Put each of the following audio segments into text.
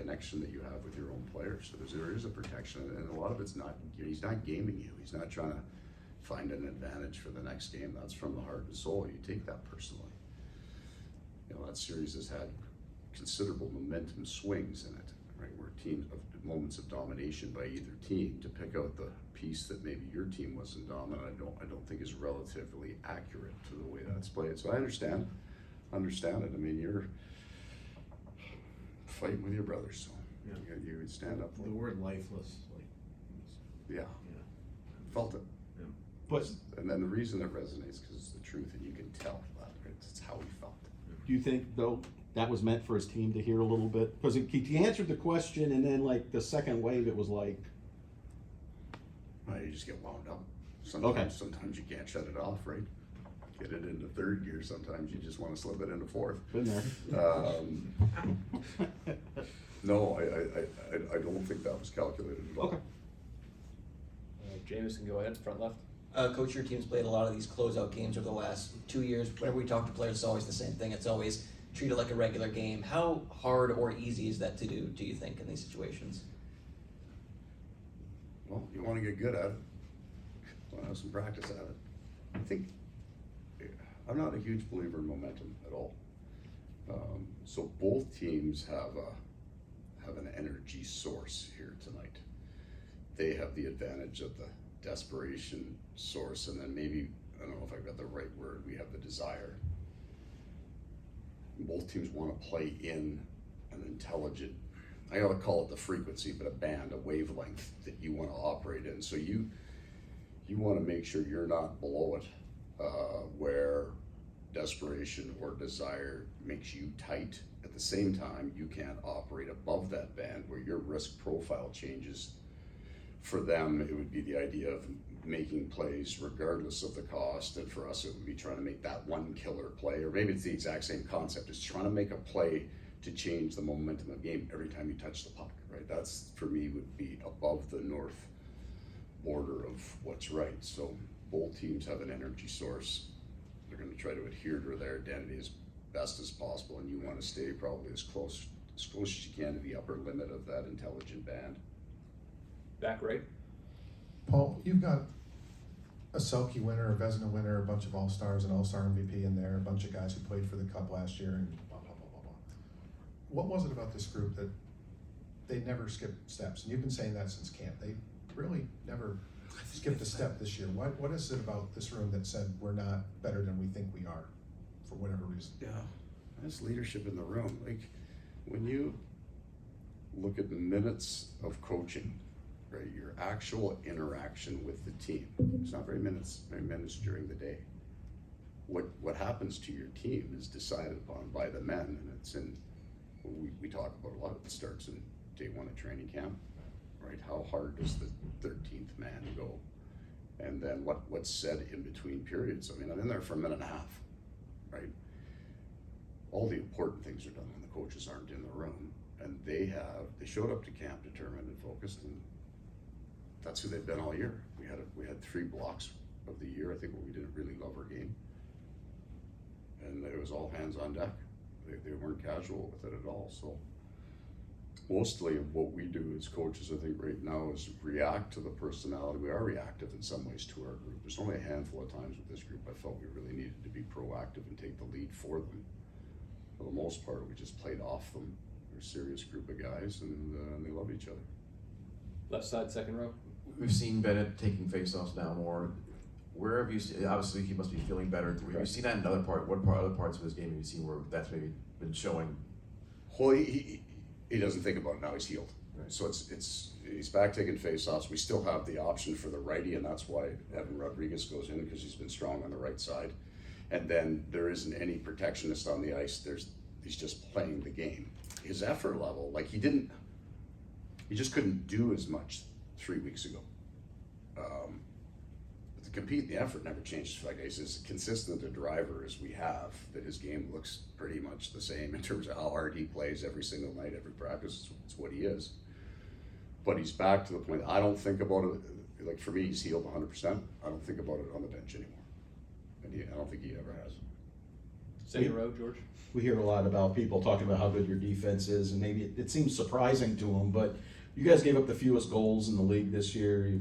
connection that you have with your own players. So there is a protection, and a lot of it's not, he's not gaming you. He's not trying to find an advantage for the next game. That's from the heart and soul. You take that personally. You know, that series has had considerable momentum swings in it, right? Where teams of moments of domination by either team. To pick out the piece that maybe your team wasn't dominant, I don't think is relatively accurate to the way that's played. So I understand it. I mean, you're fighting with your brothers, so yeah. you would stand up for the word lifeless, yeah, felt it. Yeah. But And then the reason it resonates because it's the truth, and you can tell that it's how he felt. do you think, though, that was meant for his team to hear a little bit? Because he answered the question, and then, like, the second wave, it was like... Well, you just get wound up. Sometimes you can't shut it off, right? Get it into third gear. Sometimes you just want to slip it into fourth. Been there. No, I don't think that was calculated at all. Okay. Jameson, go ahead, front left. Coach, your team's played a lot of these closeout games over the last 2 years. Whenever we talk to players, it's always the same thing. It's always treat it like a regular game. How hard or easy is that to do you think, in these situations? Well, you want to get good at it. You want to have some practice at it. I think I'm not a huge believer in momentum at all. So both teams have an energy source here tonight. They have the advantage of the desperation source, and then maybe, I don't know if I've got the right word, we have the desire. Both teams want to play in an intelligent, I gotta call it the frequency, but a band, a wavelength that you want to operate in. So you want to make sure you're not below it, where desperation or desire makes you tight. At the same time, you can't operate above that band where your risk profile changes. For them, it would be the idea of making plays regardless of the cost, and for us, it would be trying to make that one killer play, or maybe it's the exact same concept. It's trying to make a play to change the momentum of the game every time you touch the puck, right? That's, for me, would be above the north border of what's right. So both teams have an energy source. They're going to try to adhere to their identity as best as possible, and you want to stay probably as close as you can to the upper limit of that intelligent band. Back right. Paul, you've got a Selke winner, a Vezina winner, a bunch of All-Stars, an All-Star MVP in there, a bunch of guys who played for the Cup last year, and blah, blah, blah, blah, blah. What was it about this group that they never skipped steps? And you've been saying that since camp. They really never skipped a step this year. What is it about this room that said we're not better than we think we are, for whatever reason? Yeah, that's leadership in the room. Like, when you look at the minutes of coaching, right, your actual interaction with the team, it's not very minutes during the day. What happens to your team is decided upon by the men, and it's in, we talk about a lot of it starts in day one of training camp, right? How hard does the 13th man go? And then what's said in between periods. I mean, I'm in there for a minute and a half, right? All the important things are done when the coaches aren't in the room, and they showed up to camp determined and focused, and that's who they've been all year. We had 3 blocks of the year, I think, where we didn't really love our game, and it was all hands on deck. They weren't casual with it at all. So mostly of what we do as coaches, I think right now, is react to the personality. We are reactive in some ways to our group. There's only a handful of times with this group I felt we really needed to be proactive and take the lead for them. For the most part, we just played off them. They're a serious group of guys, and they love each other. Left side, second row. We've seen Bennett taking faceoffs now more. Where have you seen, obviously he must be feeling better. Have you seen that in another part? Other parts of his game have you seen where that's maybe been showing? Well, he doesn't think about it now. He's healed. Right. So he's back taking faceoffs. We still have the option for the righty, and that's why Evan Rodriguez goes in, because he's been strong on the right side. And then there isn't any protectionist on the ice. He's just playing the game. His effort level, like he just couldn't do as much 3 weeks ago. To compete, the effort never changes. Like he's as consistent a driver as we have, that his game looks pretty much the same in terms of how hard he plays every single night, every practice. It's what he is. But he's back to the point, I don't think about it, like for me, he's healed 100%. I don't think about it on the bench anymore. And I don't think he ever has. Second row, George. We hear a lot about people talking about how good your defense is, and maybe it seems surprising to them, but you guys gave up the fewest goals in the league this year.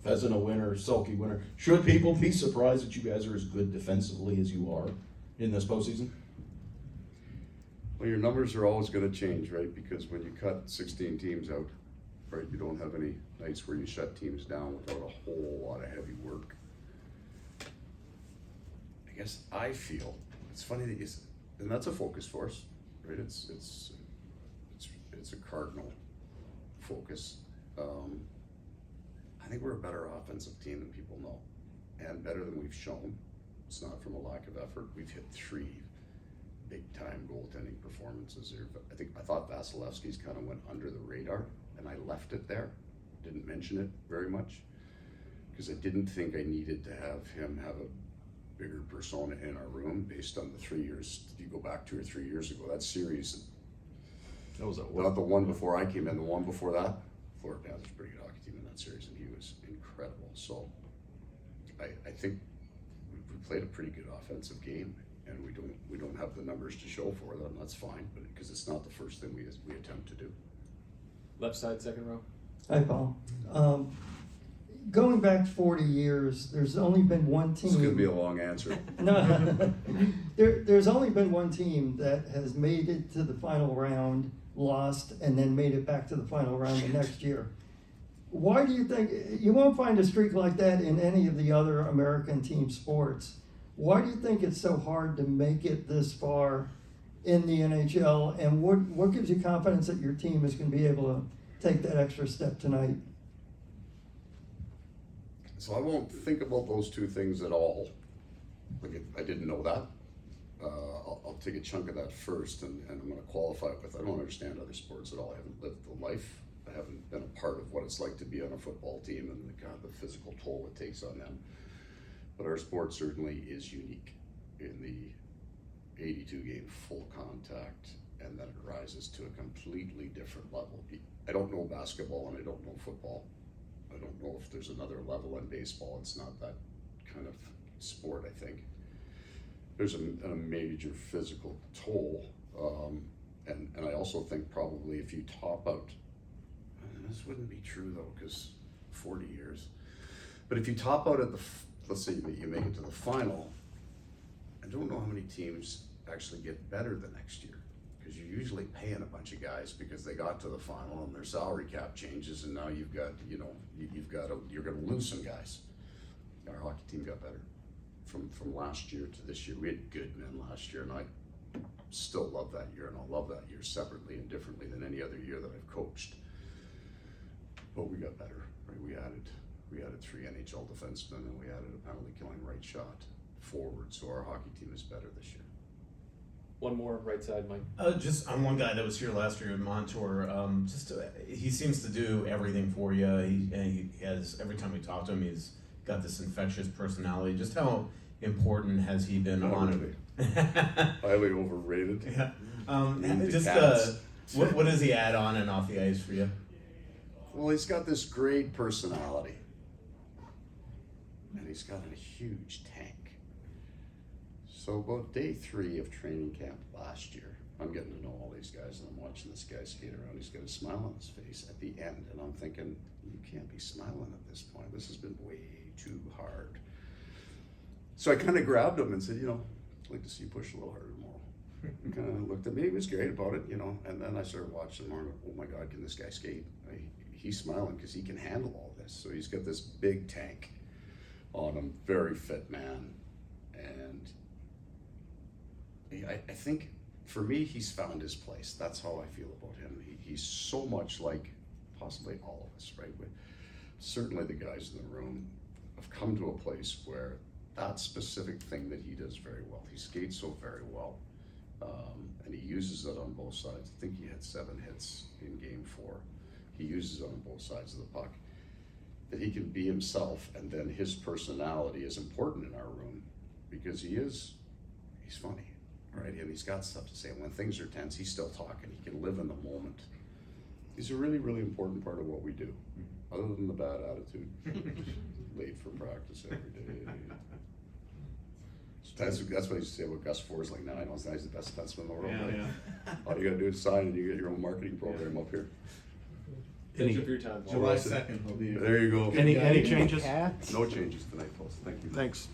Vezina winner, Selke winner. Should people be surprised that you guys are as good defensively as you are in this postseason? Well, your numbers are always gonna change, right? Because when you cut 16 teams out, right, you don't have any nights where you shut teams down without a whole lot of heavy work. I guess I feel, it's funny that and that's a focus for us, right? It's a cardinal focus. I think we're a better offensive team than people know, and better than we've shown. It's not from a lack of effort. We've hit 3 big-time goaltending performances here. I thought Vasilevsky's kind of went under the radar, and I left it there. Didn't mention it very much because I didn't think I needed to have him have a bigger persona in our room based on the 3 years. If you go back 2 or 3 years ago, that series, That was not the one before I came in, the one before that, Florida Panthers, pretty good hockey team in that series, and he was incredible. So I think we played a pretty good offensive game, and we don't have the numbers to show for them. That's fine, but because it's not the first thing we attempt to do. Left side, second row. Hi, Paul. Going back 40 years, there's only been one team. This is gonna be a long answer. No, there's only been one team that has made it to the final round, lost, and then made it back to the final round the next year. Why do you think, you won't find a streak like that in any of the other American team sports. Why do you think it's so hard to make it this far in the NHL? And what gives you confidence that your team is going to be able to take that extra step tonight? So I won't think about those two things at all. Like I didn't know that. I'll take a chunk of that first, and I'm going to qualify it with I don't understand other sports at all. I haven't lived the life. I haven't been a part of what it's like to be on a football team and the physical toll it takes on them. But our sport certainly is unique in the 82 game full contact, and then it rises to a completely different level. I don't know basketball and I don't know football. I don't know if there's another level in baseball. It's not that kind of sport, I think. There's a major physical toll. And I also think probably if you top out, and this wouldn't be true though, because 40 years, but if you top out at let's say you make it to the final, I don't know how many teams actually get better the next year. Because you're usually paying a bunch of guys because they got to the final and their salary cap changes, and now you've got, you're going to lose some guys. Our hockey team got better from last year to this year. We had good men last year, and I still love that year, and I'll love that year separately and differently than any other year that I've coached. But we got better, right? We added 3 NHL defensemen, and we added a penalty killing right shot forward. So our hockey team is better this year. One more, right side, Mike. Just on one guy that was here last year, Montour. He seems to do everything for you. He has, every time we talk to him, he's got this infectious personality. Just how important has he been on it? Highly overrated. Yeah. Into cats. What does he add on and off the ice for you? Well, he's got this great personality, and he's got a huge tank. So about day 3 of training camp last year, I'm getting to know all these guys, and I'm watching this guy skate around. He's got a smile on his face at the end, and I'm thinking, you can't be smiling at this point. This has been way too hard. So I kind of grabbed him and said, I'd like to see you push a little harder tomorrow. He kind of looked at me. He was great about it, and then I started watching him. Oh my God, can this guy skate? He's smiling because he can handle all this. So he's got this big tank on him, very fit man, and I think for me, he's found his place. That's how I feel about him. He's so much like possibly all of us, right? But certainly the guys in the room have come to a place where that specific thing that he does very well. He skates so very well, and he uses it on both sides. I think he had 7 hits in game 4. He uses it on both sides of the puck. That he can be himself, and then his personality is important in our room because he's funny. Right, and he's got stuff to say. When things are tense, he's still talking. He can live in the moment. He's a really, really important part of what we do, other than the bad attitude. Late for practice every day. That's what I used to say about Gus Forsling. Now I know he's the best defenseman in the world. Yeah, right? yeah. All you gotta do is sign and you get your own marketing program up here. Thank you for your time. Paul. July 2nd will be. There you go. Any changes? No changes tonight, folks. Thank you. Thanks.